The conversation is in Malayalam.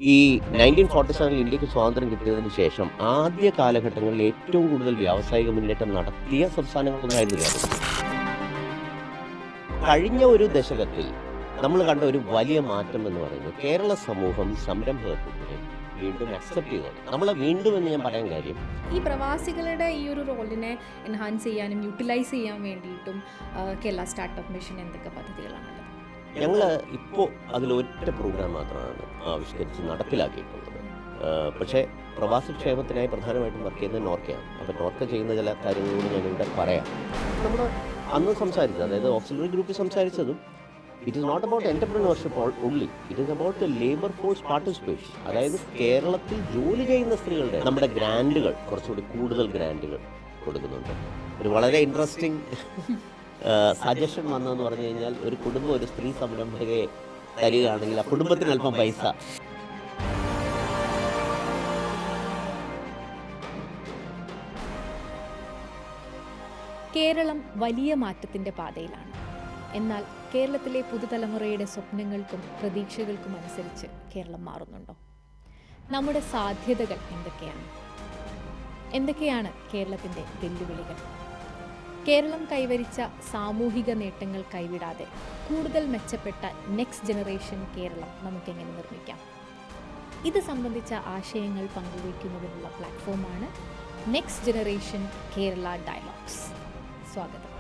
ഈ 1947 ഇന്ത്യക്ക് സ്വാതന്ത്ര്യം കിട്ടിയതിന് ശേഷം ആദ്യ കാലഘട്ടങ്ങളിൽ ഏറ്റവും കൂടുതൽ വ്യാവസായിക മുന്നേറ്റം നടത്തിയ സംസ്ഥാനങ്ങളൊന്നായിരുന്നു കേരളം. കഴിഞ്ഞ ഒരു ദശകത്തിൽ നമ്മൾ കണ്ട ഒരു വലിയ മാറ്റം എന്ന് പറയുന്നത് കേരള സമൂഹം സംരംഭകത്വത്തിനെ വീണ്ടും അക്സെപ്റ്റ് ചെയ്തത്. നമ്മളെ വീണ്ടും എന്ന് ഞാൻ പറയാൻ കാര്യം, ഈ പ്രവാസികളുടെ ഈ ഒരു റോളിനെ എൻഹാൻസ് ചെയ്യാനും യൂട്ടിലൈസ് ചെയ്യാൻ വേണ്ടിയിട്ടും കേരള സ്റ്റാർട്ടപ്പ് മിഷൻ എന്തൊക്കെ പദ്ധതികളാണുള്ളത്? ഞങ്ങൾ ഇപ്പോൾ അതിലൊറ്റ പ്രോഗ്രാം മാത്രമാണ് ആവിഷ്കരിച്ച് നടപ്പിലാക്കിയിട്ടുള്ളത്. പക്ഷേ പ്രവാസി ക്ഷേമത്തിനായി പ്രധാനമായിട്ടും വർക്ക് ചെയ്യുന്നത് നോർക്കയാണ്. അപ്പോൾ നോർക്ക ചെയ്യുന്ന ചില കാര്യങ്ങളോട് ഞാനിവിടെ പറയാം. നമ്മൾ അന്ന് സംസാരിച്ചത്, അതായത് ഓക്സിലറി ഗ്രൂപ്പിൽ സംസാരിച്ചതും, it is not about entrepreneurship only, it is about labour force participation. അതായത് കേരളത്തിൽ ജോലി ചെയ്യുന്ന സ്ത്രീകളുടെ നമ്മുടെ ഗ്രാൻഡുകൾ കുറച്ചുകൂടി കൂടുതൽ ഗ്രാൻഡുകൾ കൊടുക്കുന്നുണ്ട്. ഒരു വളരെ ഇൻട്രസ്റ്റിംഗ് സജഷൻ വന്നതെന്ന് പറഞ്ഞു കഴിഞ്ഞാൽ, ഒരു കുടുംബം ഒരു സ്ത്രീ സംരംഭകയെ തരികയാണെങ്കിൽ ആ കുടുംബത്തിന് അല്പം പൈസ. കേരളം വലിയ മാറ്റത്തിൻ്റെ പാതയിലാണ്. എന്നാൽ കേരളത്തിലെ പുതുതലമുറയുടെ സ്വപ്നങ്ങൾക്കും പ്രതീക്ഷകൾക്കും അനുസരിച്ച് കേരളം മാറുന്നുണ്ടോ? നമ്മുടെ സാധ്യതകൾ എന്തൊക്കെയാണ് കേരളത്തിൻ്റെ വെല്ലുവിളികൾ? കേരളം കൈവരിച്ച സാമൂഹിക നേട്ടങ്ങൾ കൈവിടാതെ കൂടുതൽ മെച്ചപ്പെട്ട നെക്സ്റ്റ് ജനറേഷൻ കേരളം നമുക്കെങ്ങനെ നിർമ്മിക്കാം? ഇത് സംബന്ധിച്ച ആശയങ്ങൾ പങ്കുവയ്ക്കുന്നതിനുള്ള പ്ലാറ്റ്ഫോമാണ് നെക്സ്റ്റ് ജനറേഷൻ കേരള ഡയലോഗ്സ്. സ്വാഗതം.